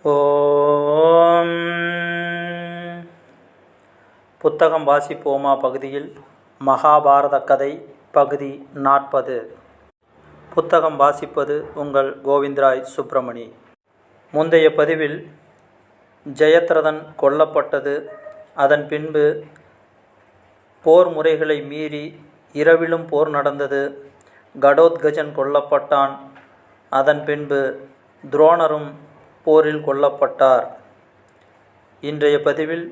ஓம். புத்தகம் வாசிப்போமா பகுதியில் மகாபாரத கதை பகுதி 40. புத்தகம் வாசிப்பது உங்கள் கோவிந்தராய் சுப்பிரமணி. முந்தைய பதிவில் ஜெயத்ரதன் கொல்லப்பட்டது. அதன் பின்பு போர் முறைகளை மீறி இரவிலும் போர் நடந்தது. கடோத்கஜன் கொல்லப்பட்டான். அதன் பின்பு துரோணரும் போரில் கொல்லப்பட்டார். இன்றைய பதிவில்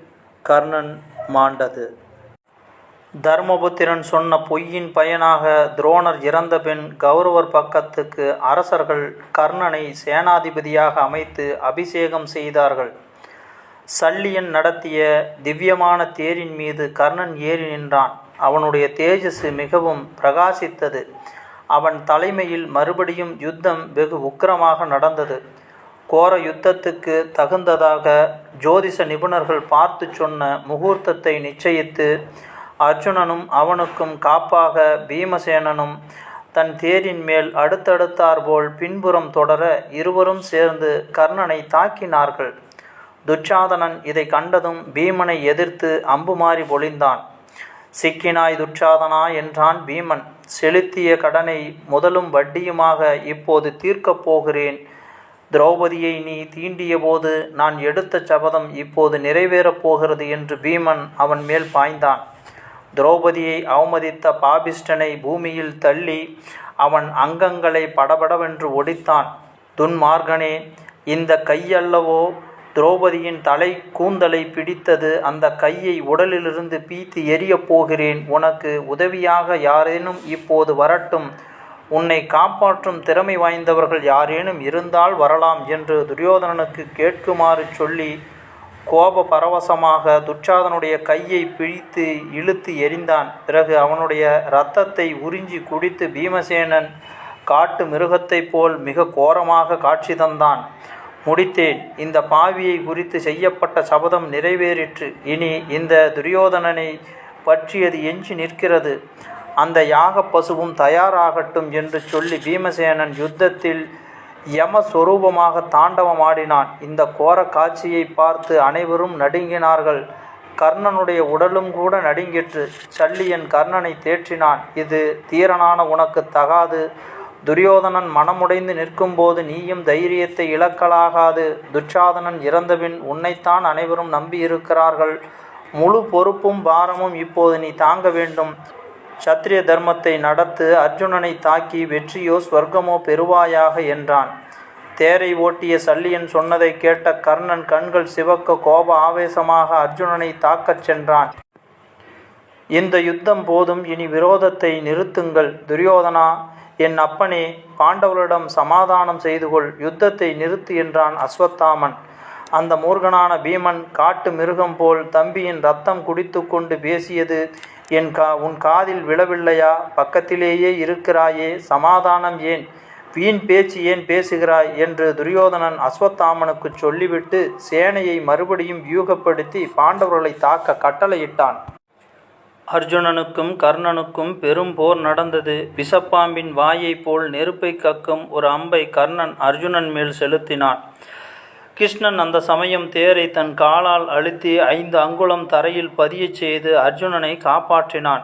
கர்ணன் மாண்டது. தர்மபுத்திரன் சொன்ன பொய்யின் பயனாக துரோணர் இறந்தபின் கௌரவர் பக்கத்துக்கு அரசர்கள் கர்ணனை சேனாதிபதியாக அமைத்து அபிஷேகம் செய்தார்கள். சல்லியன் நடத்திய திவ்யமான தேரின் மீது கர்ணன் ஏறி நின்றான். அவனுடைய தேஜஸ் மிகவும் பிரகாசித்தது. அவன் தலைமையில் மறுபடியும் யுத்தம் வெகு உக்கிரமாக நடந்தது. கோர யுத்தத்துக்கு தகுந்ததாக ஜோதிஷ நிபுணர்கள் பார்த்து சொன்ன முகூர்த்தத்தை நிச்சயித்து அர்ஜுனனும் அவனுக்கும் காப்பாக பீமசேனனும் தன் தேரின் மேல் அடுத்தடுத்தாற்போல் பின்புறம் தொடர இருவரும் சேர்ந்து கர்ணனை தாக்கினார்கள். துச்சாதனன் இதை கண்டதும் பீமனை எதிர்த்து அம்புமாறி பொழிந்தான். சிக்கினாய் துச்சாதனா என்றான் பீமன். செலுத்திய கடனை முதலும் வட்டியுமாக இப்போது தீர்க்கப் போகிறேன். திரௌபதியை நீ தீண்டிய போது நான் எடுத்த சபதம் இப்போது நிறைவேறப் போகிறது என்று பீமன் அவன் மேல் பாய்ந்தான். திரௌபதியை அவமதித்த பாபிஷ்டனை பூமியில் தள்ளி அவன் அங்கங்களை படபடவென்று ஒடித்தான். துன்மார்கனே, இந்த கையல்லவோ திரௌபதியின் தலை கூந்தலை பிடித்தது. அந்த கையை உடலிலிருந்து பீத்து எரியப் போகிறேன். உனக்கு உதவியாக யாரேனும் இப்போது வரட்டும். உன்னை காப்பாற்றும் திறமை வாய்ந்தவர்கள் யாரேனும் இருந்தால் வரலாம் என்று துரியோதனனுக்கு கேட்குமாறு சொல்லி கோப பரவசமாக துச்சாதனுடைய கையை பிடித்து இழுத்து எறிந்தான். பிறகு அவனுடைய இரத்தத்தை உறிஞ்சி குடித்து பீமசேனன் காட்டு மிருகத்தைப் போல் மிக கோரமாக காட்சி தந்தான். முடித்தேன். இந்த பாவியை குறித்து செய்யப்பட்ட சபதம் நிறைவேறிற்று. இனி இந்த துரியோதனனை பற்றியது எஞ்சி நிற்கிறது. அந்த யாக பசுவும் தயாராகட்டும் என்று சொல்லி பீமசேனன் யுத்தத்தில் யமஸ்வரூபமாக தாண்டவமாடினான். இந்த கோர காட்சியை பார்த்து அனைவரும் நடுங்கினார்கள். கர்ணனுடைய உடலும் கூட நடுங்கிற்று. சல்லியன் கர்ணனை தேற்றினான். இது தீரனான உனக்கு தகாது. துரியோதனன் மனமுடைந்து நிற்கும்போது நீயும் தைரியத்தை இழக்கலாகாது. துச்சாதனன் இறந்தபின் உன்னைத்தான் அனைவரும் நம்பியிருக்கிறார்கள். முழு பொறுப்பும் பாரமும் இப்போது நீ தாங்க வேண்டும். சத்திரிய தர்மத்தை நடத்து. அர்ஜுனனை தாக்கி வெற்றியோ ஸ்வர்க்கமோ பெறுவாயாக என்றான். தேரை ஓட்டிய சல்லியன் சொன்னதை கேட்ட கர்ணன் கண்கள் சிவக்க கோப ஆவேசமாக அர்ஜுனனை தாக்கச் சென்றான். இந்த யுத்தம் போதும், இனி விரோதத்தை நிறுத்துங்கள். துரியோதனா, என் அப்பனே, பாண்டவர்களிடம் சமாதானம் செய்துகொள். யுத்தத்தை நிறுத்து என்றான் அஸ்வத்தாமன். அந்த மூர்கனான பீமன் காட்டு மிருகம் போல் தம்பியின் ரத்தம் குடித்து கொண்டு பேசியது உன் காதில் விழவில்லையா? பக்கத்திலேயே இருக்கிறாயே, சமாதானம் ஏன், வீண் பேச்சு ஏன் பேசுகிறாய் என்று துரியோதனன் அஸ்வத்தாமனுக்கு சொல்லிவிட்டு சேனையை மறுபடியும் வியூகப்படுத்தி பாண்டவர்களை தாக்க கட்டளையிட்டான். அர்ஜுனனுக்கும் கர்ணனுக்கும் பெரும் போர் நடந்தது. விஷப்பாம்பின் வாயை போல் நெருப்பை கக்கும் ஒரு அம்பை கர்ணன் அர்ஜுனன் மேல் செலுத்தினான். கிருஷ்ணன் அந்த சமயம் தேரை தன் காலால் அழுத்தி 5 அங்குலம் தரையில் பதியச் செய்து அர்ஜுனனை காப்பாற்றினான்.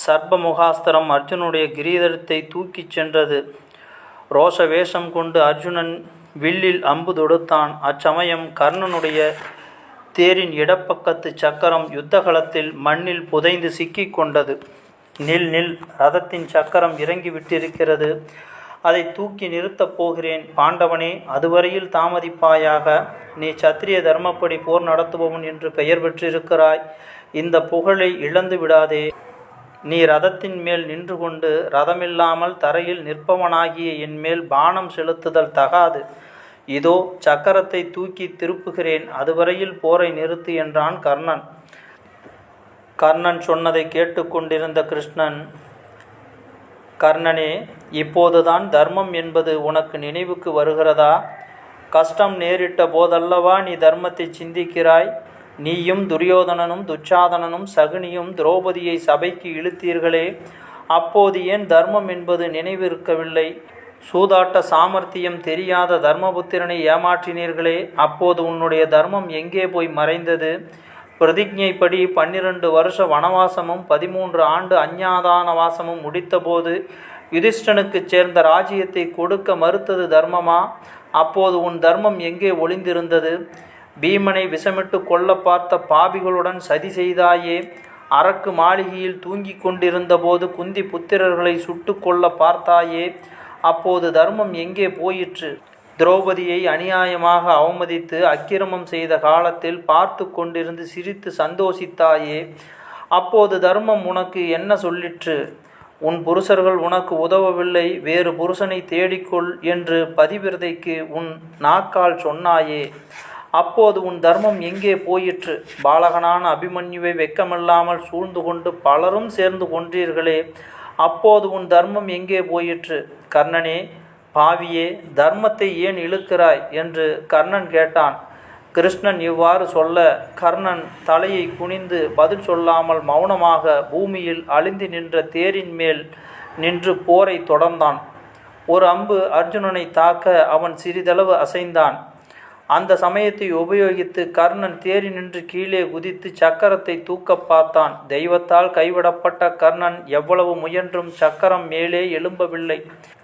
சர்பமுகாஸ்திரம் அர்ஜுனுடைய கிரீதத்தை தூக்கிச் சென்றது. ரோஷ வேஷம் கொண்டு அர்ஜுனன் வில்லில் அம்பு தொடுத்தான். அச்சமயம் கர்ணனுடைய தேரின் இடப்பக்கத்து சக்கரம் யுத்தகலத்தில் மண்ணில் புதைந்து சிக்கி கொண்டது. நில் நில், ரதத்தின் சக்கரம் இறங்கி விட்டிருக்கிறது. அதை தூக்கி நிறுத்தப் போகிறேன். பாண்டவனே, அதுவரையில் தாமதிப்பாயாக. நீ சத்திரிய தர்மப்படி போர் நடத்துபவன் என்று பெயர் பெற்றிருக்கிறாய். இந்த புகழை இழந்து விடாதே. நீ ரதத்தின் மேல் நின்று கொண்டு ரதமில்லாமல் தரையில் நிற்பவனாகிய என் மேல் பானம் செலுத்துதல் தகாது. இதோ சக்கரத்தை தூக்கி திருப்புகிறேன். அதுவரையில் போரை நிறுத்து என்றான் கர்ணன். கர்ணன் சொன்னதை கேட்டுக்கொண்டிருந்த கிருஷ்ணன், கர்ணனே, இப்போதுதான் தர்மம் என்பது உனக்கு நினைவுக்கு வருகிறதா? கஷ்டம் நேரிட்ட போதல்லவா நீ தர்மத்தை சிந்திக்கிறாய்? நீயும் துரியோதனனும் துச்சாதனனும் சகுனியும் திரௌபதியை சபைக்கு இழுத்தீர்களே, அப்போது ஏன் தர்மம் என்பது நினைவிருக்கவில்லை? சூதாட்ட சாமர்த்தியம் தெரியாத தர்மபுத்திரனை ஏமாற்றினீர்களே, அப்போது உன்னுடைய தர்மம் எங்கே போய் மறைந்தது? பிரதிஜைப்படி 12 வருஷ வனவாசமும் 13 ஆண்டு அஞ்ஞாதான வாசமும் முடித்தபோது யுதிஷ்டனுக்குச் சேர்ந்த ராஜ்யத்தை கொடுக்க மறுத்தது தர்மமா? அப்போது உன் தர்மம் எங்கே ஒளிந்திருந்தது? பீமனை விஷமிட்டு கொல்ல பார்த்த பாபிகளுடன் சதி செய்தாயே. அரக்கு மாளிகையில் தூங்கிக் கொண்டிருந்த போது குந்தி புத்திரர்களை சுட்டு கொல்ல பார்த்தாயே. அப்போது தர்மம் எங்கே போயிற்று? திரௌபதியை அநியாயமாக அவமதித்து அக்கிரமம் செய்த காலத்தில் பார்த்து கொண்டிருந்து சிரித்து சந்தோஷித்தாயே. அப்போது தர்மம் உனக்கு என்ன சொல்லிற்று? உன் புருஷர்கள் உனக்கு உதவவில்லை, வேறு புருஷனை தேடிக்கொள் என்று பதிவிரதைக்கு உன் நாக்கால் சொன்னாயே. அப்போது உன் தர்மம் எங்கே போயிற்று? பாலகனான அபிமன்யுவை வெக்கமில்லாமல் சூழ்ந்து கொண்டு பலரும் சேர்ந்து கொன்றீர்களே, அப்போது உன் தர்மம் எங்கே போயிற்று? கர்ணனே, பாவியே, தர்மத்தை ஏன் இழுக்கிறாய் என்று கர்ணன் கேட்டான். கிருஷ்ணன் இவ்வாறு சொல்ல கர்ணன் தலையை குனிந்து பதில் சொல்லாமல் மௌனமாக பூமியில் அழிந்து நின்ற தேரின் மேல் நின்று போரை தொடர்ந்தான். ஒரு அம்பு அர்ஜுனனை தாக்க அவன் சிறிதளவு அசைந்தான். அந்த சமயத்தை உபயோகித்து கர்ணன் தேரினின்று கீழே குதித்து சக்கரத்தை தூக்க பார்த்தான். தெய்வத்தால் கைவிடப்பட்ட கர்ணன் எவ்வளவு முயன்றும் சக்கரம் மேலே எழும்பவில்லை.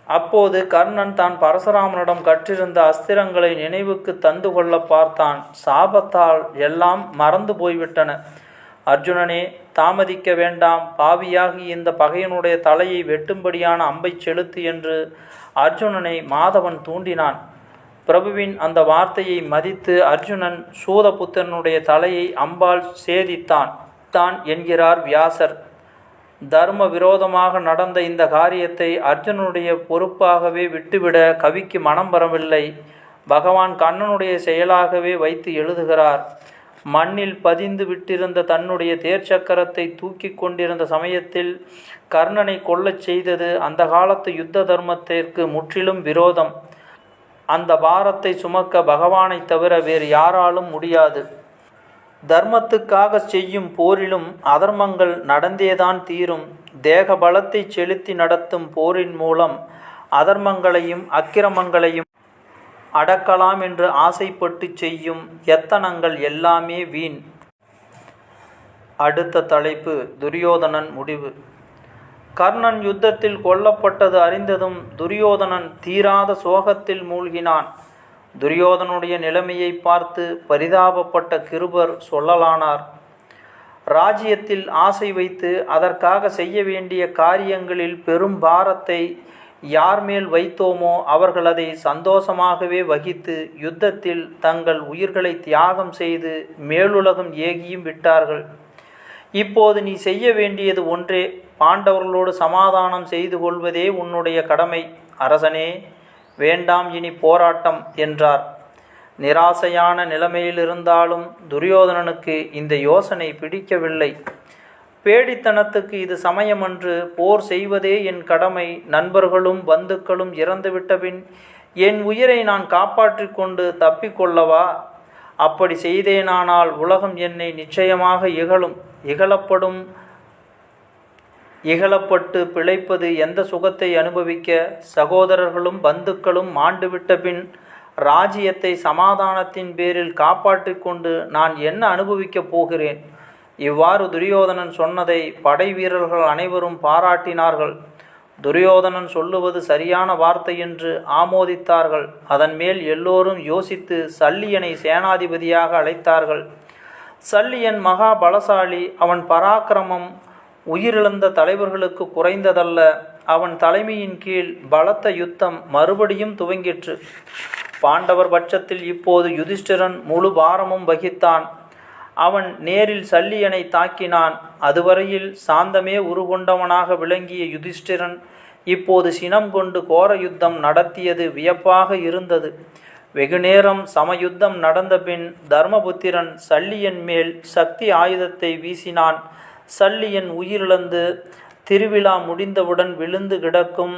அப்போது கர்ணன் தான் பரசுராமனிடம் கற்றிருந்த அஸ்திரங்களை நினைவுக்கு தந்து கொள்ள பார்த்தான். சாபத்தால் எல்லாம் மறந்து போய்விட்டன. அர்ஜுனனே, தாமதிக்க வேண்டாம், பாவியாகி இந்த பகையனுடைய தலையை வெட்டும்படியான அம்பை செலுத்து என்று அர்ஜுனனை மாதவன் தூண்டினான். பிரபுவின் அந்த வார்த்தையை மதித்து அர்ஜுனன் சூதபுத்திரனுடைய தலையை அம்பால் சேதித்தான் என்கிறார் வியாசர். தர்ம விரோதமாக நடந்த இந்த காரியத்தை அர்ஜுனனுடைய பொறுப்பாகவே விட்டுவிட கவிக்கு மனம் வரவில்லை. பகவான் கண்ணனுடைய செயலாகவே வைத்து எழுதுகிறார். மண்ணில் பதிந்து விட்டிருந்த தன்னுடைய தேர்ச்சக்கரத்தை தூக்கி கொண்டிருந்த சமயத்தில் கர்ணனை கொல்லச் செய்தது அந்த காலத்து யுத்த தர்மத்திற்கு முற்றிலும் விரோதம். அந்த பாரத்தை சுமக்க பகவானை தவிர வேறு யாராலும் முடியாது. தர்மத்துக்காக செய்யும் போரிலும் அதர்மங்கள் நடந்தேதான் தீரும். தேக பலத்தை செலுத்தி நடத்தும் போரின் மூலம் அதர்மங்களையும் அக்கிரமங்களையும் அடக்கலாம் என்று ஆசைப்பட்டு செய்யும் எத்தனங்கள் எல்லாமே வீண். அடுத்த தலைப்பு துரியோதனன் முடிவு. கர்ணன் யுத்தத்தில் கொல்லப்பட்டது அறிந்ததும் துரியோதனன் தீராத சோகத்தில் மூழ்கினான். துரியோதனுடைய நிலைமையை பார்த்து பரிதாபப்பட்ட கிருபர் சொல்லலானார். ராஜ்யத்தில் ஆசை வைத்து அதற்காக செய்ய வேண்டிய காரியங்களில் பெரும் பாரத்தை யார் மேல் வைத்தோமோ அவர்கள் அதை சந்தோஷமாகவே வகித்து யுத்தத்தில் தங்கள் உயிர்களை தியாகம் செய்து மேலுலகம் ஏகியும் விட்டார்கள். இப்போது நீ செய்ய வேண்டியது ஒன்றே, பாண்டவர்களோடு சமாதானம் செய்து கொள்வதே உன்னுடைய கடமை. அரசனே, வேண்டாம் இனி போராட்டம் என்றார். நிராசையான நிலைமையிலிருந்தாலும் துரியோதனனுக்கு இந்த யோசனை பிடிக்கவில்லை. பேடித்தனத்துக்கு இது சமயமன்று, போர் செய்வதே என் கடமை. நண்பர்களும் பந்துக்களும் இறந்துவிட்டபின் என் உயிரை நான் காப்பாற்றி கொண்டு தப்பிக்கொள்ளவா? அப்படி செய்தேனானால் உலகம் என்னை நிச்சயமாக இகழும். இகழப்பட்டு பிழைப்பது எந்த சுகத்தை அனுபவிக்க? சகோதரர்களும் பந்துக்களும் மாண்டுவிட்ட பின் ராஜ்யத்தை சமாதானத்தின் பேரில் காப்பாற்றி கொண்டு நான் என்ன அனுபவிக்கப் போகிறேன்? இவ்வாறு துரியோதனன் சொன்னதை படை வீரர்கள் அனைவரும் பாராட்டினார்கள். துரியோதனன் சொல்லுவது சரியான வார்த்தை என்று ஆமோதித்தார்கள். அதன் மேல் எல்லோரும் யோசித்து சல்லியனை சேனாதிபதியாக அழைத்தார்கள். சல்லியன் மகா பலசாலி. அவன் பராக்கிரமம் உயிரிழந்த தலைவர்களுக்கு குறைந்ததல்ல. அவன் தலைமையின் கீழ் பலத்த யுத்தம் மறுபடியும் துவங்கிற்று. பாண்டவர் பட்சத்தில் இப்போது யுதிஷ்டிரன் முழு பாரமும் வகித்தான். அவன் நேரில் சல்லியனை தாக்கினான். அதுவரையில் சாந்தமே உருகொண்டவனாக விளங்கிய யுதிஷ்டிரன் இப்போது சினம் கொண்டு கோர யுத்தம் நடத்தியது வியப்பாக இருந்தது. வெகுநேரம் சமயுத்தம் நடந்த பின் தர்மபுத்திரன் சல்லியன் மேல் சக்தி ஆயுதத்தை வீசினான். சல்லியன் உயிரிழந்து திருவிழா முடிந்தவுடன் விழுந்து கிடக்கும்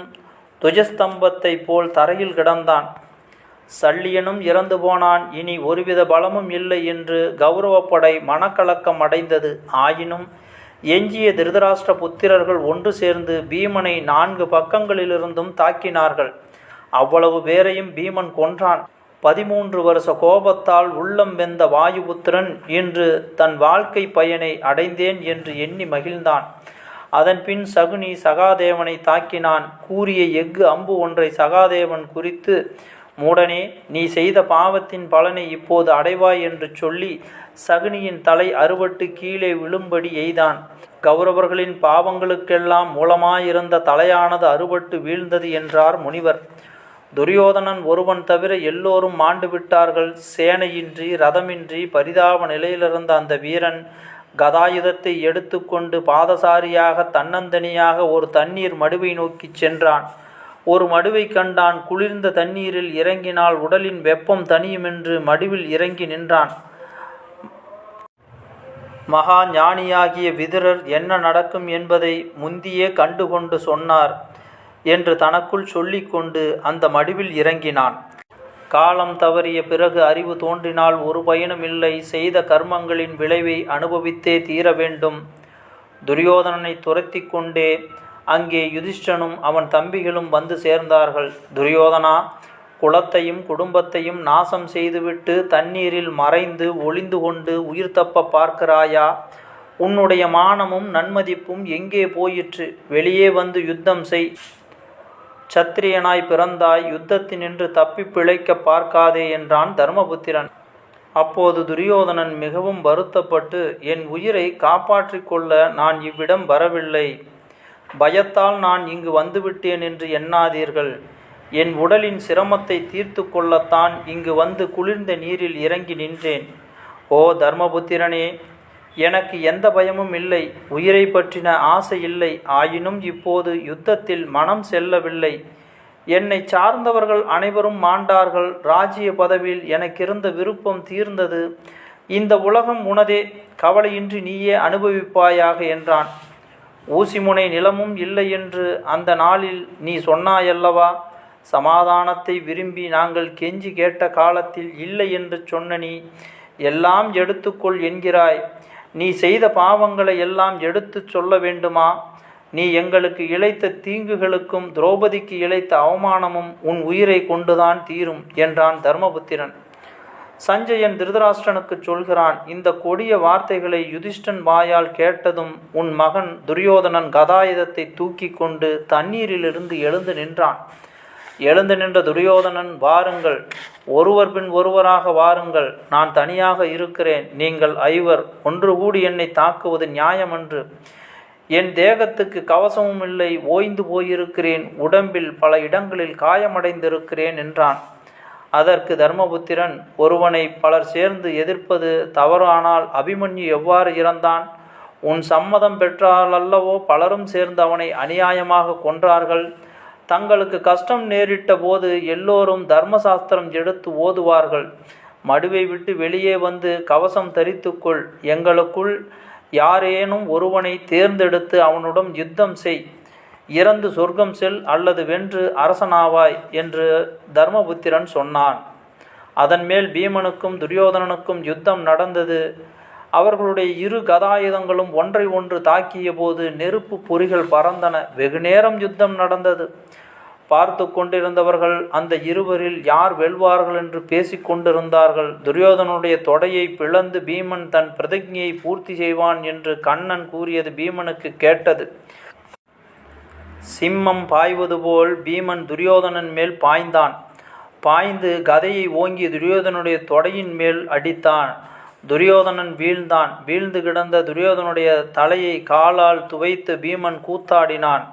துஜஸ்தம்பத்தை போல் தரையில் கிடந்தான். சல்லியனும் இறந்து போனான். இனி ஒருவித பலமும் இல்லை என்று கௌரவப்படை மனக்கலக்கம் அடைந்தது. ஆயினும் எஞ்சிய திருதராஷ்டிர புத்திரர்கள் ஒன்று சேர்ந்து பீமனை 4 பக்கங்களிலிருந்தும் தாக்கினார்கள். அவ்வளவு பேரையும் பீமன் கொன்றான். 13 வருஷ கோபத்தால் உள்ளம் வெந்த வாயுபுத்திரன் இன்று தன் வாழ்க்கை பயனை அடைந்தேன் என்று எண்ணி மகிழ்ந்தான். அதன்பின் சகுனி சகாதேவனை தாக்கினான். கூறிய எஃகு அம்பு ஒன்றை சகாதேவன் குறித்து, மூடனே, நீ செய்த பாவத்தின் பலனை இப்போது அடைவாய் என்று சொல்லி சகுனியின் தலை அறுபட்டு கீழே விழும்படி எய்தான். கௌரவர்களின் பாவங்களுக்கெல்லாம் மூலமாயிருந்த தலையானது அறுபட்டு வீழ்ந்தது என்றார் முனிவர். துரியோதனன் ஒருவன் தவிர எல்லோரும் மாண்டு விட்டார்கள். சேனையின்றி ரதமின்றி பரிதாப நிலையிலிருந்த அந்த வீரன் கதாயுதத்தை எடுத்துக்கொண்டு பாதசாரியாக தன்னந்தனியாக ஒரு தண்ணீர் மடுவை நோக்கி சென்றான். ஒரு மடுவை கண்டான். குளிர்ந்த தண்ணீரில் இறங்கினால் உடலின் வெப்பம் தனியுமென்று மடுவில் இறங்கி நின்றான். மகா ஞானியாகிய விதுரர் என்ன நடக்கும் என்பதை முந்தியே கண்டுகொண்டு சொன்னார் என்று தனக்குள் சொல்லிக்கொண்டு அந்த மடுவில் இறங்கினான். காலம் தவறிய பிறகு அறிவு தோன்றினால் ஒரு பயனும் இல்லை. செய்த கர்மங்களின் விளைவை அனுபவித்தே தீர வேண்டும். துரியோதனனை துரத்தி கொண்டே அங்கே யுதிஷ்டனும் அவன் தம்பிகளும் வந்து சேர்ந்தார்கள். துரியோதனா, குலத்தையும் குடும்பத்தையும் நாசம் செய்துவிட்டு தண்ணீரில் மறைந்து ஒளிந்து கொண்டு உயிர் தப்ப பார்க்கிறாயா? உன்னுடைய மானமும் நன்மதிப்பும் எங்கே போயிற்று? வெளியே வந்து யுத்தம் செய். சத்திரியனாய் பிறந்தாய், யுத்தத்தினின்று தப்பி பிழைக்க பார்க்காதே என்றான் தர்மபுத்திரன். அப்போது துரியோதனன் மிகவும் வருத்தப்பட்டு, என் உயிரை காப்பாற்றிக் கொள்ள நான் இவ்விடம் வரவில்லை. பயத்தால் நான் இங்கு வந்துவிட்டேன் என்று எண்ணாதீர்கள். என் உடலின் சிரமத்தை தீர்த்து கொள்ளத்தான் இங்கு வந்து குளிர்ந்த நீரில் இறங்கி நின்றேன். ஓ தர்மபுத்திரனே, எனக்கு எந்த பயமும் இல்லை. உயிரை பற்றின ஆசை இல்லை. ஆயினும் இப்போது யுத்தத்தில் மனம் செல்லவில்லை. என்னை சார்ந்தவர்கள் அனைவரும் மாண்டார்கள். ராஜ்ய பதவியில் எனக்கிருந்த விருப்பம் தீர்ந்தது. இந்த உலகம் உனதே, கவலையின்றி நீயே அனுபவிப்பாயாக என்றான். ஊசிமுனை நிலமும் இல்லை என்று அந்த நாளில் நீ சொன்னாயல்லவா? சமாதானத்தை விரும்பி நாங்கள் கெஞ்சி கேட்ட காலத்தில் இல்லை என்று சொன்ன நீ எல்லாம் எடுத்துக்கொள் என்கிறாய். நீ செய்த பாவங்களை எல்லாம் எடுத்து சொல்ல வேண்டுமா? நீ எங்களுக்கு இழைத்த தீங்குகளுக்கும் திரௌபதிக்கு இழைத்த அவமானமும் உன் உயிரை கொண்டுதான் தீரும் என்றான் தர்மபுத்திரன். சஞ்சயன் திருதராஷ்டிரனுக்கு சொல்கிறான். இந்த கொடிய வார்த்தைகளை யுதிஷ்டன் வாயால் கேட்டதும் உன் மகன் துரியோதனன் கதாயுதத்தை தூக்கி கொண்டு தண்ணீரிலிருந்து எழுந்து நின்றான். எழுந்து நின்ற துரியோதனன், வாருங்கள், ஒருவர் பின் ஒருவராக வாருங்கள். நான் தனியாக இருக்கிறேன். நீங்கள் ஐவர் ஒன்று கூடி என்னை தாக்குவது நியாயமன்று. என் தேகத்துக்கு கவசமும் இல்லை. ஓய்ந்து போயிருக்கிறேன். உடம்பில் பல இடங்களில் காயமடைந்திருக்கிறேன் என்றான். அதற்கு தர்மபுத்திரன், ஒருவனை பலர் சேர்ந்து எதிர்ப்பது தவறானால் அபிமன்யு எவ்வாறு இறந்தான்? உன் சம்மதம் பெற்றாலல்லவோ பலரும் சேர்ந்து அவனை அநியாயமாக கொன்றார்கள். தங்களுக்கு கஷ்டம் நேரிட்ட போது எல்லோரும் தர்மசாஸ்திரம் எடுத்து ஓதுவார்கள். மடுவை விட்டு வெளியே வந்து கவசம் தரித்துக்கொள். எங்களுக்குள் யாரேனும் ஒருவனை தேர்ந்தெடுத்து அவனுடன் யுத்தம் செய். இறந்து சொர்க்கம் செல் அல்லது வென்று அரசனாவாய் என்று தர்மபுத்திரன் சொன்னான். அதன் மேல் பீமனுக்கும் துரியோதனனுக்கும் யுத்தம் நடந்தது. அவர்களுடைய இரு கதாயுதங்களும் ஒன்றை ஒன்று தாக்கிய போது நெருப்பு பொறிகள் பறந்தன. வெகுநேரம் யுத்தம் நடந்தது. பார்த்து கொண்டிருந்தவர்கள் அந்த இருவரில் யார் வெல்வார்கள் என்று பேசிக்கொண்டிருந்தார்கள். துரியோதனுடைய தொடையை பிளந்து பீமன் தன் பிரதிஜையை பூர்த்தி செய்வான் என்று கண்ணன் கூறியது பீமனுக்கு கேட்டது. சிம்மம் பாய்வது போல் பீமன் துரியோதனன் மேல் பாய்ந்தான். பாய்ந்து கதையை ஓங்கி துரியோதனுடைய தொடையின் மேல் அடித்தான். துரியோதனன் வீழ்ந்தான். வீழ்ந்து கிடந்த துரியோதனுடைய தலையை காலால் துவைத்து பீமன் கூத்தாடினான்.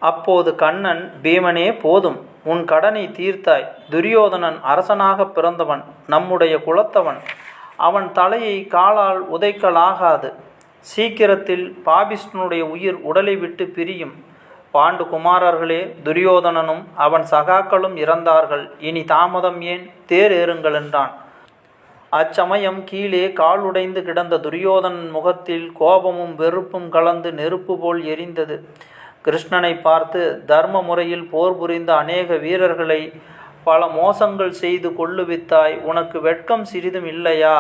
அப்போது கண்ணன், பீமனே, போதும், உன் கடனை தீர்த்தாய். துரியோதனன் அரசனாக பிறந்தவன், நம்முடைய குலத்தவன். அவன் தலையை காலால் உதைக்கலாகாது. சீக்கிரத்தில் பாபிஷ்டனுடைய உயிர் உடலை விட்டு பிரியும். பாண்டு குமாரர்களே, துரியோதனனும் அவன் சகாக்களும் இறந்தார்கள். இனி தாமதம் ஏன்? தேர் ஏறுங்கள் என்றான். அச்சமயம் கீழே கால் உடைந்து கிடந்த துரியோதனன் முகத்தில் கோபமும் வெறுப்பும் கலந்து நெருப்பு போல் எரிந்தது. கிருஷ்ணனை பார்த்து, தர்ம முறையில் போர் புரிந்த அநேக வீரர்களை பல மோசங்கள் செய்து கொள்ளுவித்தாய். உனக்கு வெட்கம் சிறிதும் இல்லையா?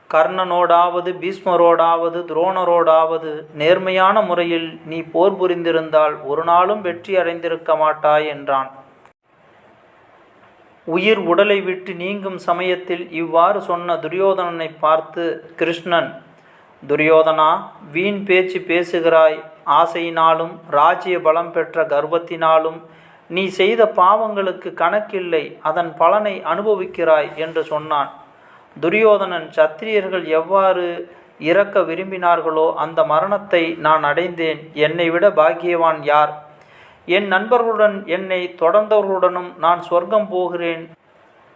கர்ணனோடாவது பீஷ்மரோடாவது துரோணரோடாவது நேர்மையான முறையில் நீ போர் புரிந்திருந்தால் ஒரு நாளும் வெற்றி அடைந்திருக்க மாட்டாய் என்றான். உயிர் உடலை விட்டு நீங்கும் சமயத்தில் இவ்வாறு சொன்ன துரியோதனனை பார்த்து கிருஷ்ணன், துரியோதனா, வீண் பேச்சு பேசுகிறாய். ஆசையினாலும் ராஜ்ய பலம் பெற்ற கர்வத்தினாலும் நீ செய்த பாவங்களுக்கு கணக்கில்லை, அதன் பலனை அனுபவிக்கிறாய் என்று சொன்னான். துரியோதனன், சத்திரியர்கள் எவ்வாறு இறக்க விரும்பினார்களோ அந்த மரணத்தை நான் அடைந்தேன். என்னை விட பாக்கியவான் யார்? என் நண்பர்களுடன் என்னை தொடர்ந்தவர்களுடனும் நான் சொர்க்கம் போகிறேன்.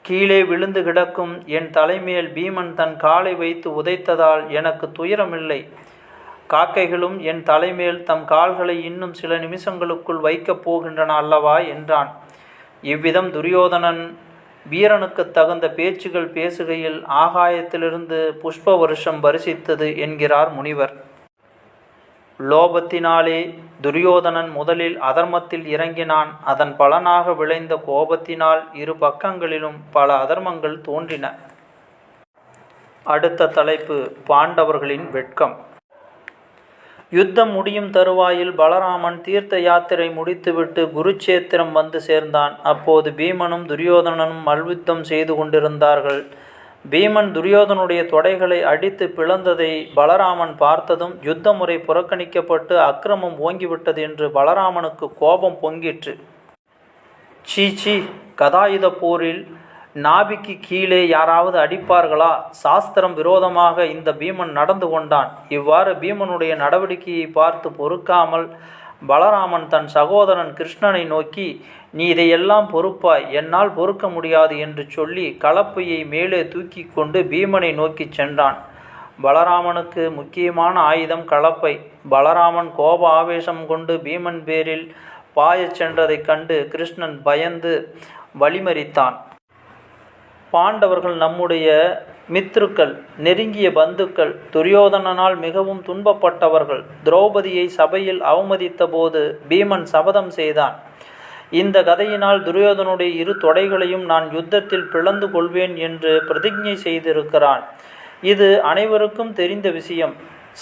கீழே விழுந்து கிடக்கும் என் தலைமேல் பீமன் தன் காலை வைத்து உதைத்ததால் எனக்கு துயரமில்லை. காக்கைகளும் என் தலைமேல் தம் கால்களை இன்னும் சில நிமிஷங்களுக்குள் வைக்கப் போகின்றன அல்லவா என்றான். இவ்விதம் துரியோதனன் வீரனுக்கு தகுந்த பேச்சுகள் பேசுகையில் ஆகாயத்திலிருந்து புஷ்ப வருஷம் வருஷித்தது என்கிறார் முனிவர். லோபத்தினாலே துரியோதனன் முதலில் அதர்மத்தில் இறங்கினான். அதன் பலனாக விளைந்த கோபத்தினால் இரு பக்கங்களிலும் பல அதர்மங்கள் தோன்றின. அடுத்த தலைப்பு பாண்டவர்களின் வெட்கம். யுத்தம் முடியும் தருவாயில் பலராமன் தீர்த்த யாத்திரை முடித்துவிட்டு குருச்சேத்திரம் வந்து சேர்ந்தான். அப்போது பீமனும் துரியோதனனும் மல்யுத்தம் செய்து கொண்டிருந்தார்கள். பீமன் துரியோதனுடைய தொடைகளை அடித்து பிளந்ததை பலராமன் பார்த்ததும் யுத்த முறை புறக்கணிக்கப்பட்டு அக்கிரமம் ஓங்கிவிட்டது என்று பலராமனுக்கு கோபம் பொங்கிற்று. சீச்சி, கதாயுத போரில் நாபிக்கு கீழே யாராவது அடிப்பார்களா? சாஸ்திரம் விரோதமாக இந்த பீமன் நடந்து கொண்டான். இவ்வாறு பீமனுடைய நடவடிக்கையை பார்த்து பொறுக்காமல் பலராமன் தன் சகோதரன் கிருஷ்ணனை நோக்கி, நீ இதையெல்லாம் பொறுப்பாய், என்னால் பொறுக்க முடியாது என்று சொல்லி கலப்பையை மேலே தூக்கி கொண்டு பீமனை நோக்கி சென்றான். பலராமனுக்கு முக்கியமான ஆயுதம் கலப்பை. பலராமன் கோப ஆவேசம் கொண்டு பீமன் பேரில் பாயச் சென்றதைக் கண்டு கிருஷ்ணன் பயந்து வழிமறித்தான். பாண்டவர்கள் நம்முடைய மித்ருக்கள், நெருங்கிய பந்துக்கள். துரியோதனனால் மிகவும் துன்பப்பட்டவர்கள். திரௌபதியை சபையில் அவமதித்த போது பீமன் சபதம் செய்தான். இந்த கதையினால் துரியோதனுடைய இரு தொடைகளையும் நான் யுத்தத்தில் பிளந்து கொள்வேன் என்று பிரதிஜை செய்திருக்கிறான். இது அனைவருக்கும் தெரிந்த விஷயம்.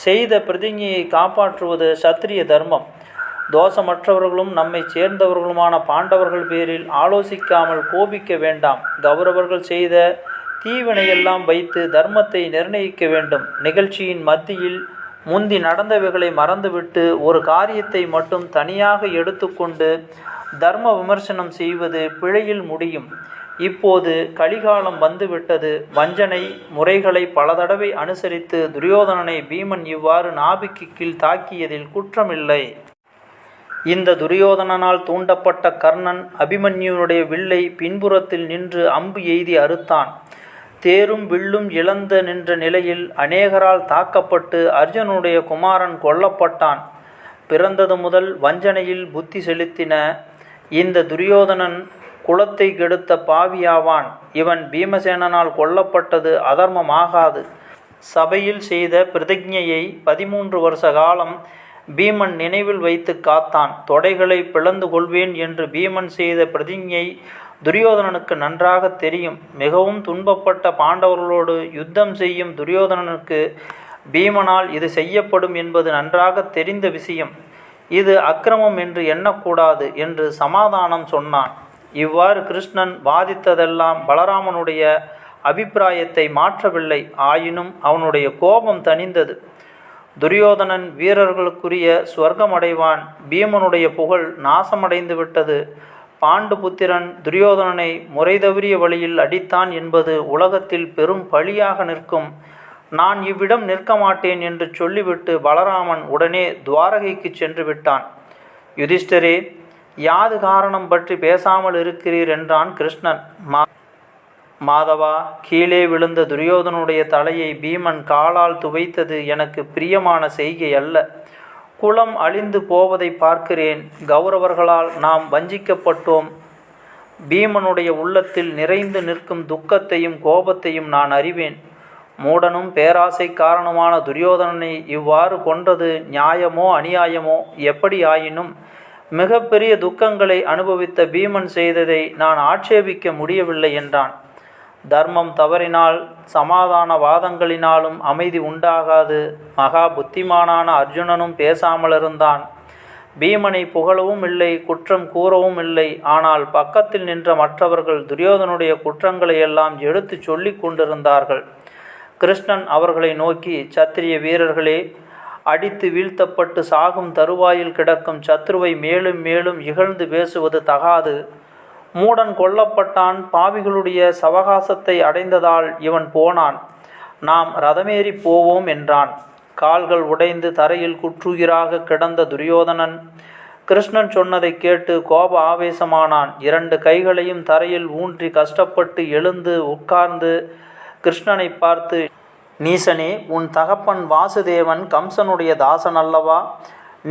செய்த பிரதிஜையை காப்பாற்றுவது சத்திரிய தர்மம். தோஷமற்றவர்களும் நம்மை சேர்ந்தவர்களுமான பாண்டவர்கள் பேரில் ஆலோசிக்காமல் கோபிக்க வேண்டாம். கௌரவர்கள் செய்த தீவினையெல்லாம் வைத்து தர்மத்தை நிர்ணயிக்க வேண்டும். நிகழ்ச்சியின் மத்தியில் முந்தி நடந்தவைகளை மறந்துவிட்டு ஒரு காரியத்தை மட்டும் தனியாக எடுத்துக்கொண்டு தர்ம விமர்சனம் செய்வது பிழையில் முடியும். இப்போது கலிகாலம் வந்துவிட்டது. வஞ்சனை முறைகளை பல தடவை அனுசரித்து துரியோதனனை பீமன் இவ்வாறு நாபிக்கு கீழ் தாக்கியதில் குற்றமில்லை. இந்த துரியோதனனால் தூண்டப்பட்ட கர்ணன் அபிமன்யுனுடைய வில்லை பின்புறத்தில் நின்று அம்பு எய்தி அறுத்தான். தேரும் வில்லும் இழந்து நின்ற நிலையில் அநேகரால் தாக்கப்பட்டு அர்ஜுனுடைய குமாரன் கொல்லப்பட்டான். பிறந்தது முதல் வஞ்சனையில் புத்தி செலுத்தின இந்த துரியோதனன் குலத்தை கெடுத்த பாவியாவான். இவன் பீமசேனனால் கொல்லப்பட்டது அதர்மமாகாது. சபையில் செய்த பிரதிஜையை 13 வருஷ காலம் பீமன் நினைவில் வைத்து காத்தான். தொடைகளை பிளந்து கொள்வேன் என்று பீமன் செய்த பிரதிஜை துரியோதனனுக்கு நன்றாக தெரியும். மிகவும் துன்பப்பட்ட பாண்டவர்களோடு யுத்தம் செய்யும் துரியோதனனுக்கு பீமனால் இது செய்யப்படும் என்பது நன்றாக தெரிந்த விஷயம். இது அக்கிரமம் என்று எண்ணக்கூடாது என்று சமாதானம் சொன்னான். இவ்வாறு கிருஷ்ணன் வாதித்ததெல்லாம் பலராமனுடைய அபிப்பிராயத்தை மாற்றவில்லை. ஆயினும் அவனுடைய கோபம் தணிந்தது. துரியோதனன் வீரர்களுக்குரிய சுவர்க்கமடைவான். பீமனுடைய புகழ் நாசமடைந்து விட்டது. பாண்டுபுத்திரன் துரியோதனனை முறைதவறிய வழியில் அடித்தான் என்பது உலகத்தில் பெரும் பழியாக நிற்கும். நான் இவ்விடம் நிற்க மாட்டேன் என்று சொல்லிவிட்டு பலராமன் உடனே துவாரகைக்கு சென்று விட்டான். யுதிஷ்டரே, யாது காரணம் பற்றி பேசாமல் இருக்கிறீர் என்றான் கிருஷ்ணன். மாதவா, கீழே விழுந்த துரியோதனுடைய தலையை பீமன் காலால் துவைத்தது எனக்கு பிரியமான செய்கை அல்ல. குலம் அழிந்து போவதை பார்க்கிறேன். கௌரவர்களால் நாம் வஞ்சிக்கப்பட்டோம். பீமனுடைய உள்ளத்தில் நிறைந்து நிற்கும் துக்கத்தையும் கோபத்தையும் நான் அறிவேன். மூடனும் பேராசை காரணமான துரியோதனனை இவ்வாறு கொன்றது நியாயமோ அநியாயமோ எப்படி ஆயினும் மிகப்பெரிய துக்கங்களை அனுபவித்த பீமன் செய்ததை நான் ஆட்சேபிக்க முடியவில்லை என்றான். தர்மம் தவறினால் சமாதான வாதங்களினாலும் அமைதி உண்டாகாது. மகா புத்திமானான அர்ஜுனனும் பேசாமலிருந்தான். பீமனை புகழவும் இல்லை, குற்றம் கூறவும் இல்லை. ஆனால் பக்கத்தில் நின்ற மற்றவர்கள் துரியோதனுடைய குற்றங்களை எல்லாம் எடுத்து சொல்லி கொண்டிருந்தார்கள். கிருஷ்ணன் அவர்களை நோக்கி, சத்திரிய வீரர்களே, அடித்து வீழ்த்தப்பட்டு சாகும் தருவாயில் கிடக்கும் சத்ருவை மேலும் மேலும் இகழ்ந்து பேசுவது தகாது. மூடன் கொல்லப்பட்டான், பாவிகளுடைய சவகாசத்தை அடைந்ததால் இவன் போனான், நாம் ரதமேறி போவோம் என்றான். கால்கள் உடைந்து தரையில் குற்றுயிராக கிடந்த துரியோதனன் கிருஷ்ணன் சொன்னதை கேட்டு கோப ஆவேசமானான். 2 கைகளையும் தரையில் ஊன்றி கஷ்டப்பட்டு எழுந்து உட்கார்ந்து கிருஷ்ணனை பார்த்து, நீசனே, உன் தகப்பன் வாசுதேவன் கம்சனுடைய தாசன் அல்லவா?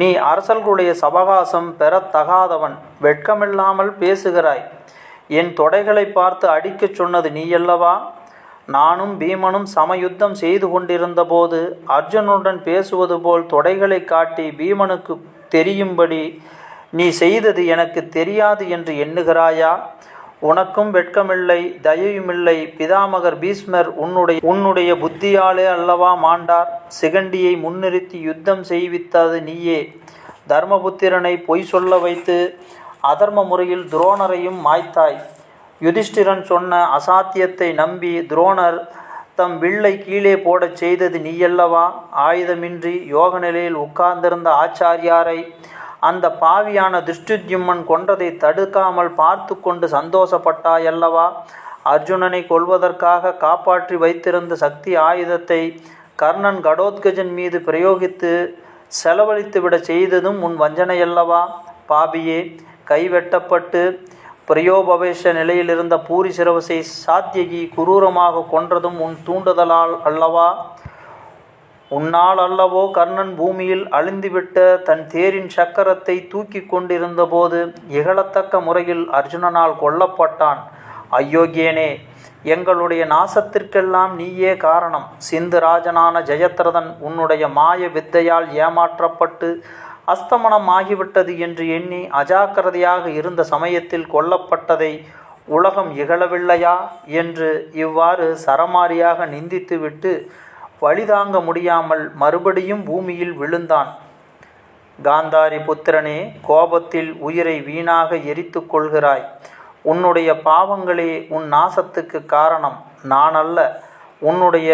நீ அரசர்களுடைய சவகாசம் பெறத்தகாதவன், வெட்கமில்லாமல் பேசுகிறாய். என் தொடைகளை பார்த்து அடிக்கச் சொன்னது நீயல்லவா? நானும் பீமனும் சமயுத்தம் செய்து கொண்டிருந்த போது அர்ஜுனுடன் பேசுவது போல் தொடைகளை காட்டி பீமனுக்கு தெரியும்படி நீ செய்தது எனக்கு தெரியாது என்று எண்ணுகிறாயா? உனக்கும் வெட்கமில்லை, தயவுமில்லை. பிதாமகர் பீஷ்மர் உன்னுடைய புத்தியாலே அல்லவா மாண்டார். சிகண்டியை முன்னிறுத்தி யுத்தம் செய்வித்தது நீயே. தர்மபுத்திரனை பொய் சொல்ல வைத்து அதர்ம முறையில் துரோணரையும் மாய்த்தாய். யுதிஷ்டிரன் சொன்ன அசாத்தியத்தை நம்பி துரோணர் தம் வில்லை கீழே போடச் செய்தது நீயல்லவா? ஆயுதமின்றி யோக நிலையில் உட்கார்ந்திருந்த ஆச்சாரியாரை அந்த பாவியான துஷ்டுத்யும்மன் கொன்றதை தடுக்காமல் பார்த்து கொண்டு சந்தோஷப்பட்டாயல்லவா? அர்ஜுனனை கொல்வதற்காக காப்பாற்றி வைத்திருந்த சக்தி ஆயுதத்தை கர்ணன் கடோத்கஜன் மீது பிரயோகித்து செலவழித்துவிட செய்ததும் உன் வஞ்சனையல்லவா? பாபியே, கைவெட்டப்பட்டு பிரயோபவேஷ நிலையிலிருந்த பூரி சிரவசை சாத்தியகி குரூரமாக கொன்றதும் உன் தூண்டுதலால் அல்லவா? உன்னால் அல்லவோ கர்ணன் பூமியில் அழிந்துவிட்ட தன் தேரின் சக்கரத்தை தூக்கி கொண்டிருந்த போது இகழத்தக்க முறையில் அர்ஜுனனால் கொல்லப்பட்டான். அயோக்கியனே, எங்களுடைய நாசத்திற்கெல்லாம் நீயே காரணம். சிந்து ராஜனான ஜெயத்ரதன் உன்னுடைய மாய வித்தையால் ஏமாற்றப்பட்டு அஸ்தமனம் ஆகிவிட்டது என்று எண்ணி அஜாக்கிரதையாக இருந்த சமயத்தில் கொல்லப்பட்டதை உலகம் இகழவில்லையா என்று இவ்வாறு சரமாரியாக நிந்தித்துவிட்டு வழிதாங்க முடியாமல் மறுபடியும் பூமியில் விழுந்தான். காந்தாரி புத்திரனே, கோபத்தில் உயிரை வீணாக எரித்து கொள்கிறாய். உன்னுடைய பாவங்களே உன் நாசத்துக்கு காரணம், நான் அல்ல. உன்னுடைய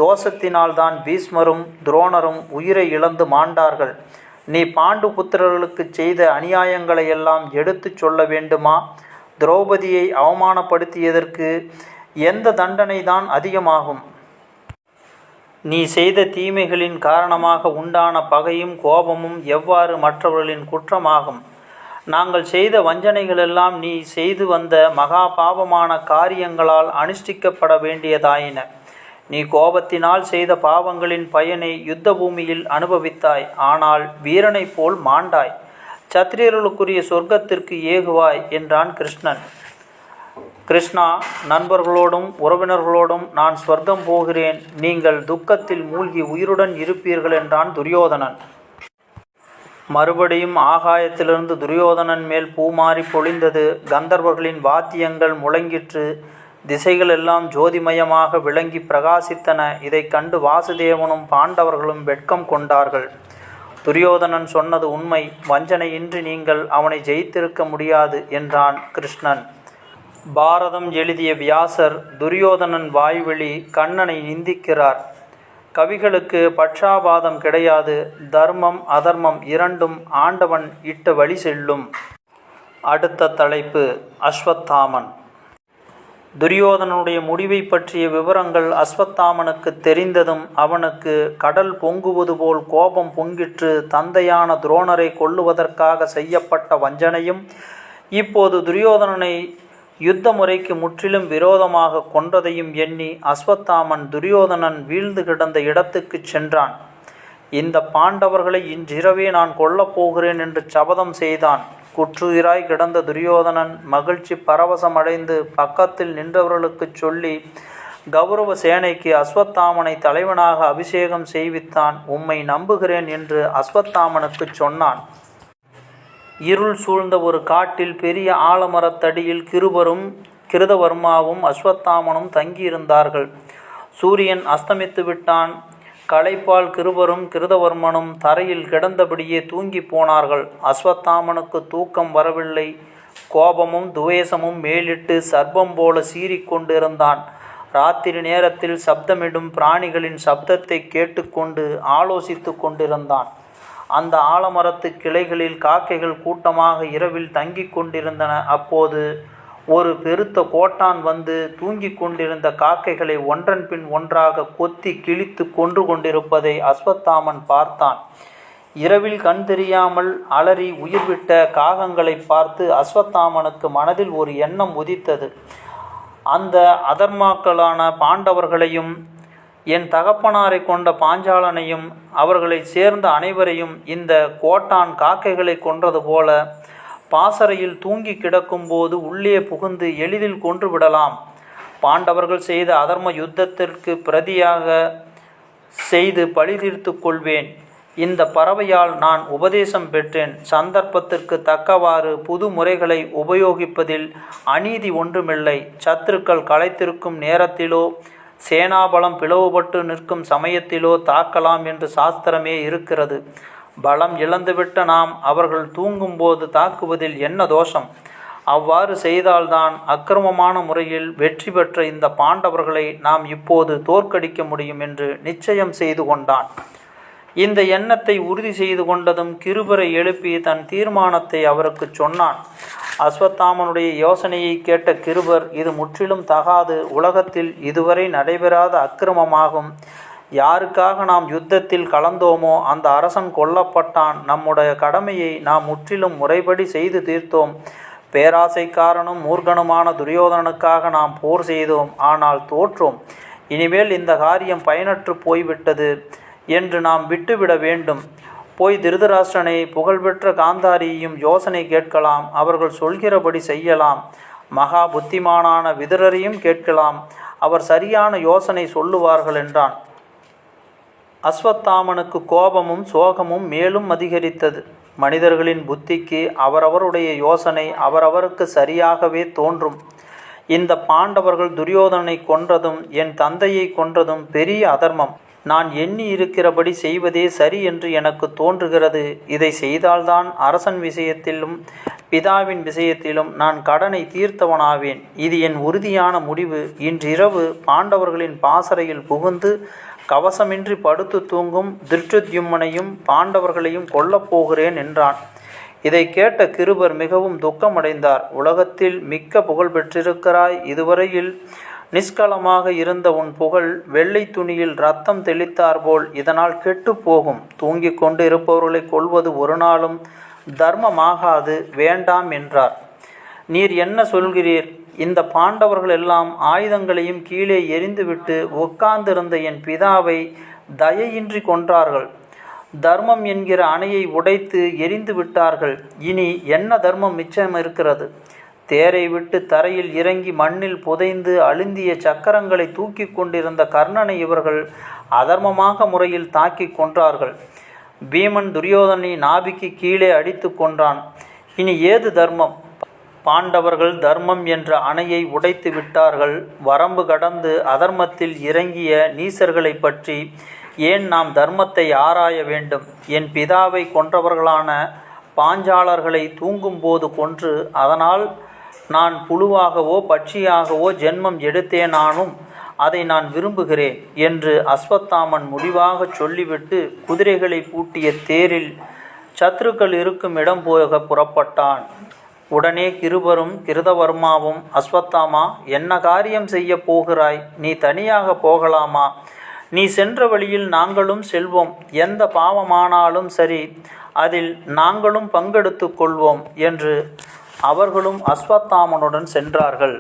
தோஷத்தினால்தான் பீஷ்மரும் துரோணரும் உயிரை இழந்து மாண்டார்கள். நீ பாண்டு புத்திரர்களுக்கு செய்த அநியாயங்களையெல்லாம் எடுத்து சொல்ல வேண்டுமா? திரௌபதியை அவமானப்படுத்தியதற்கு எந்த தண்டனை தான் அதிகமாகும்? நீ செய்த தீமைகளின் காரணமாக உண்டான பகையும் கோபமும் எவ்வாறு மற்றவர்களின் குற்றமாகும்? நாங்கள் செய்த வஞ்சனைகளெல்லாம் நீ செய்து வந்த மகா பாவமான காரியங்களால் அனுஷ்டிக்கப்பட வேண்டியதாயின. நீ கோபத்தினால் செய்த பாவங்களின் பயனை யுத்த பூமியில் அனுபவித்தாய். ஆனால் வீரனைப் போல் மாண்டாய். சத்திரியர்களுக்குரிய சொர்க்கத்திற்கு ஏகுவாய் என்றான் கிருஷ்ணன். கிருஷ்ணா, நண்பர்களோடும் உறவினர்களோடும் நான் சொர்க்கம் போகிறேன். நீங்கள் துக்கத்தில் மூழ்கி உயிருடன் இருப்பீர்கள் என்றான் துரியோதனன். மறுபடியும் ஆகாயத்திலிருந்து துரியோதனன் மேல் பூமாரி பொழிந்தது. கந்தர்வர்களின் வாத்தியங்கள் முழங்கிற்று. திசைகள் எல்லாம் ஜோதிமயமாக விளங்கி பிரகாசித்தன. இதை கண்டு வாசுதேவனும் பாண்டவர்களும் வெட்கம் கொண்டார்கள். துரியோதனன் சொன்னது உண்மை. வஞ்சனையின்றி நீங்கள் அவனை ஜெயித்திருக்க முடியாது என்றான் கிருஷ்ணன். பாரதம் எழுதிய வியாசர் துரியோதனன் வாய்வழி கண்ணனை நிந்திக்கிறார். கவிகளுக்கு பட்சாபாதம் கிடையாது. தர்மம் அதர்மம் இரண்டும் ஆண்டவன் இட்ட வழி செல்லும். அடுத்த தலைப்பு அஸ்வத்தாமன். துரியோதனனுடைய முடிவை பற்றிய விவரங்கள் அஸ்வத்தாமனுக்கு தெரிந்ததும் அவனுக்கு கடல் பொங்குவது போல் கோபம் பொங்கிற்று. தந்தையான துரோணரை கொல்லுவதற்காக செய்யப்பட்ட வஞ்சனையும் இப்போது துரியோதனனை யுத்த முறைக்கு முற்றிலும் விரோதமாக கொன்றதையும் எண்ணி அஸ்வத்தாமன் துரியோதனன் வீழ்ந்து கிடந்த இடத்துக்கு சென்றான். இந்த பாண்டவர்களை இன்றிரவே நான் கொல்லப் போகிறேன் என்று சபதம் செய்தான். குற்றுயிராய் கிடந்த துரியோதனன் மகிழ்ச்சி பரவசமடைந்து பக்கத்தில் நின்றவர்களுக்கு சொல்லி கௌரவ சேனைக்கு அஸ்வத்தாமனை தலைவனாக அபிஷேகம் செய்வித்தான். உம்மை நம்புகிறேன் என்று அஸ்வத்தாமனுக்கு சொன்னான். இருள் சூழ்ந்த ஒரு காட்டில் பெரிய ஆலமரத்தடியில் கிருபரும் கிருதவர்மாவும் அஸ்வத்தாமனும் தங்கியிருந்தார்கள். சூரியன் அஸ்தமித்து விட்டான். களைப்பால் கிருபரும் கிருதவர்மனும் தரையில் கிடந்தபடியே தூங்கி போனார்கள். அஸ்வத்தாமனுக்கு தூக்கம் வரவில்லை. கோபமும் துவேஷமும் மேலிட்டு சர்ப்பம் போல சீறிக்கொண்டிருந்தான். ராத்திரி நேரத்தில் சப்தமிடும் பிராணிகளின் சப்தத்தை கேட்டுக்கொண்டு ஆலோசித்து கொண்டிருந்தான். அந்த ஆலமரத்து கிளைகளில் காக்கைகள் கூட்டமாக இரவில் தங்கி கொண்டிருந்தன. அப்போது ஒரு பெருத்த கோட்டான் வந்து தூங்கிக் கொண்டிருந்த காக்கைகளை ஒன்றன் பின் ஒன்றாக கொத்தி கிழித்து கொன்று கொண்டிருப்பதை அஸ்வத்தாமன் பார்த்தான். இரவில் கண் தெரியாமல் அலறி உயிர்விட்ட காகங்களை பார்த்து அஸ்வத்தாமனுக்கு மனதில் ஒரு எண்ணம் உதித்தது. அந்த அதர்மாக்களான பாண்டவர்களையும் என் தகப்பனாரை கொண்ட பாஞ்சாலனையும் அவர்களை சேர்ந்த அனைவரையும் இந்த கோட்டான் காக்கைகளை கொன்றது போல பாசறையில் தூங்கி கிடக்கும்போது உள்ளே புகுந்து எளிதில் கொன்று விடலாம். பாண்டவர்கள் செய்த அதர்ம யுத்தத்திற்கு பிரதியாக செய்து பழி தீர்த்து கொள்வேன். இந்த பறவையால் நான் உபதேசம் பெற்றேன். சந்தர்ப்பத்திற்கு தக்கவாறு புது முறைகளை உபயோகிப்பதில் அநீதி ஒன்றுமில்லை. சத்துருக்கள் களைத்திருக்கும் நேரத்திலோ சேனாபலம் பிளவுபட்டு நிற்கும் சமயத்திலோ தாக்கலாம் என்று சாஸ்திரமே இருக்கிறது. பலம் இழந்துவிட்ட நாம் அவர்கள் தூங்கும்போது தாக்குவதில் என்ன தோஷம்? அவ்வாறு செய்தால்தான் அக்கிரமமான முறையில் வெற்றி பெற்ற இந்த பாண்டவர்களை நாம் இப்போது தோற்கடிக்க முடியும் என்று நிச்சயம் செய்து கொண்டான். இந்த எண்ணத்தை உறுதி செய்து கொண்டதும் கிருபரை எழுப்பி தன் தீர்மானத்தை அவருக்கு சொன்னான். அஸ்வத்தாமனுடைய யோசனையை கேட்ட கிருபர், இது முற்றிலும் தகாது, உலகத்தில் இதுவரை நடைபெறாத அக்கிரமமாகும். யாருக்காக நாம் யுத்தத்தில் கலந்தோமோ அந்த அரசன் கொல்லப்பட்டான். நம்முடைய கடமையை நாம் முற்றிலும் முறைப்படி செய்து தீர்த்தோம். பேராசைக்காரனும் மூர்க்கனுமான துரியோதனனுக்காக நாம் போர் செய்தோம், ஆனால் தோற்றோம். இனிமேல் இந்த காரியம் பயனற்று போய்விட்டது என்று நாம் விட்டுவிட வேண்டும். போய் திருதராஷ்டிரனை புகழ்பெற்ற காந்தாரியையும் யோசனை கேட்கலாம். அவர்கள் சொல்கிறபடி செய்யலாம். மகா புத்திமானான விதுரரையும் கேட்கலாம். அவர் சரியான யோசனை சொல்லுவார்கள் என்றான். அஸ்வத்தாமனுக்கு கோபமும் சோகமும் மேலும் அதிகரித்தது. மனிதர்களின் புத்திக்கு அவரவருடைய யோசனை அவரவருக்கு சரியாகவே தோன்றும். இந்த பாண்டவர்கள் துரியோதனனை கொன்றதும் என் தந்தையை கொன்றதும் பெரிய அதர்மம். நான் எண்ணி இருக்கிறபடி செய்வதே சரி என்று எனக்கு தோன்றுகிறது. இதை செய்தால்தான் அரசன் விஷயத்திலும் பிதாவின் விஷயத்திலும் நான் கடனை தீர்த்தவனாவேன். இது என் உறுதியான முடிவு. இன்றிரவு பாண்டவர்களின் பாசறையில் புகுந்து கவசமின்றி படுத்து தூங்கும் திருஷ்டுத்யும்னனையும் பாண்டவர்களையும் கொல்லப் போகிறேன் என்றான். இதை கேட்ட கிருபர் மிகவும் துக்கமடைந்தார். உலகத்தில் மிக்க புகழ் பெற்றிருக்கிறாய். இதுவரையில் நிஷ்கலமாக இருந்த உன் புகழ் வெள்ளை துணியில் இரத்தம் தெளித்தார்போல் இதனால் கெட்டு போகும். தூங்கிக் கொண்டு இருப்பவர்களை கொல்வது ஒரு நாளும் தர்மமாகாது, வேண்டாம் என்றார். நீர் என்ன சொல்கிறீர்? இந்த பாண்டவர்கள் எல்லாம் ஆயுதங்களையும் கீழே எறிந்துவிட்டு உட்கார்ந்திருந்த என் பிதாவை தயையின்றி கொன்றார்கள். தர்மம் என்கிற அணையை உடைத்து எரிந்து விட்டார்கள். இனி என்ன தர்மம் மிச்சம் இருக்கிறது? தேரை விட்டு தரையில் இறங்கி மண்ணில் புதைந்து அழுந்திய சக்கரங்களை தூக்கி கொண்டிருந்த கர்ணனை இவர்கள் அதர்மமாக முறையில் தாக்கி கொன்றார்கள். பீமன் துரியோதனை நாபிக்கு கீழே அடித்து கொன்றான். இனி ஏது தர்மம்? பாண்டவர்கள் தர்மம் என்ற அணையை உடைத்து விட்டார்கள். வரம்பு கடந்து அதர்மத்தில் இறங்கிய நீசர்களை பற்றி ஏன் நாம் தர்மத்தை ஆராய வேண்டும்? என் பிதாவை கொன்றவர்களான பாஞ்சாலர்களை தூங்கும்போது கொன்று அதனால் நான் புழுவாகவோ பட்சியாகவோ ஜென்மம் எடுத்தேனானும் அதை நான் விரும்புகிறேன் என்று அஸ்வத்தாமன் முடிவாக சொல்லிவிட்டு குதிரைகளை பூட்டிய தேரில் சத்ருக்கள் இருக்கும் இடம் போக புறப்பட்டான். உடனே கிருபரும் கிருதவர்மாவும், அஸ்வத்தாமா, என்ன காரியம் செய்ய போகிறாய்? நீ தனியாக போகலாமா? நீ சென்ற வழியில் நாங்களும் செல்வோம். எந்த பாவமானாலும் சரி, அதில் நாங்களும் பங்கெடுத்து கொள்வோம் என்று அவர்களும் அஸ்வத்தாமனுடன் சென்றார்கள்.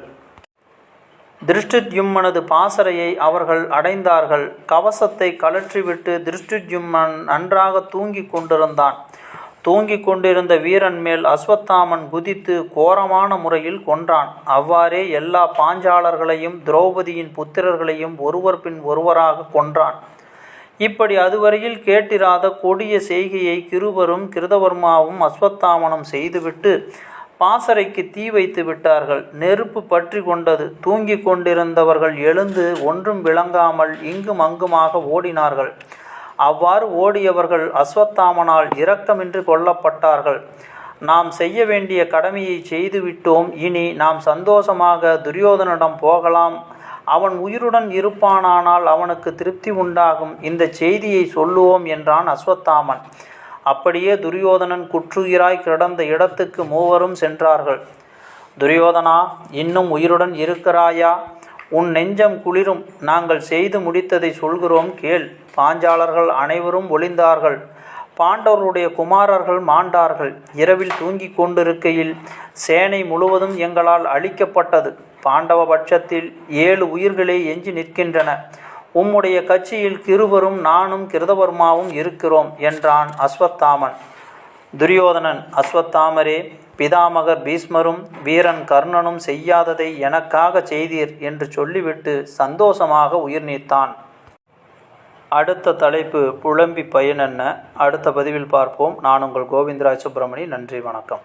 திருஷ்டுத்யும்னது பாசறையை அவர்கள் அடைந்தார்கள். கவசத்தை கழற்றிவிட்டு திருஷ்டுத்யும்னன் நன்றாக தூங்கி கொண்டிருந்தான். தூங்கி கொண்டிருந்த வீரன் மேல் அஸ்வத்தாமன் குதித்து கோரமான முறையில் கொன்றான். அவ்வாறே எல்லா பாஞ்சாலர்களையும் திரௌபதியின் புத்திரர்களையும் ஒருவர் பின் ஒருவராக கொன்றான். இப்படி அதுவரையில் கேட்டிராத கொடிய செய்கையை கிருபரும் கிருதவர்மாவும் அஸ்வத்தாமனும் செய்துவிட்டு பாசறைக்கு தீ வைத்து விட்டார்கள். நெருப்பு பற்றி கொண்டது. தூங்கிக் கொண்டிருந்தவர்கள் எழுந்து ஒன்றும் விளங்காமல் இங்கும் அங்குமாக ஓடினார்கள். அவ்வாறு ஓடியவர்கள் அஸ்வத்தாமனால் இரக்கமின்றி கொல்லப்பட்டார்கள். நாம் செய்ய வேண்டிய கடமையை செய்துவிட்டோம். இனி நாம் சந்தோஷமாக துரியோதனிடம் போகலாம். அவன் உயிருடன் இருப்பானானால் அவனுக்கு திருப்தி உண்டாகும். இந்த செய்தியை சொல்லுவோம் என்றான் அஸ்வத்தாமன். அப்படியே துரியோதனன் குற்றுயிராய் கிடந்த இடத்துக்கு மூவரும் சென்றார்கள். துரியோதனா, இன்னும் உயிருடன் இருக்கிறாயா? உன் நெஞ்சம் குளிரும். நாங்கள் செய்து முடித்ததை சொல்கிறோம் கேள். பாஞ்சாலர்கள் அனைவரும் ஒளிந்தார்கள். பாண்டவர்களுடைய குமாரர்கள் மாண்டார்கள். இரவில் தூங்கிக் கொண்டிருக்கையில் சேனை முழுவதும் எங்களால் அழிக்கப்பட்டது. பாண்டவ பட்சத்தில் 7 உயிர்களே எஞ்சி நிற்கின்றன. உம்முடைய கட்சியில் கிருபரும் நானும் கிருதவர்மாவும் இருக்கிறோம் என்றான் அஸ்வத்தாமன். துரியோதனன், அஸ்வத்தாமரே, பிதாமகர் பீஷ்மரும் வீரன் கர்ணனும் செய்யாததை எனக்காக செய்தீர் என்று சொல்லிவிட்டு சந்தோஷமாக உயிர் நீத்தான். அடுத்த தலைப்பு புலம்பி பயனென்ன. அடுத்த பதிவில் பார்ப்போம். நான் உங்கள் கோவிந்தராஜ் சுப்பிரமணி. நன்றி, வணக்கம்.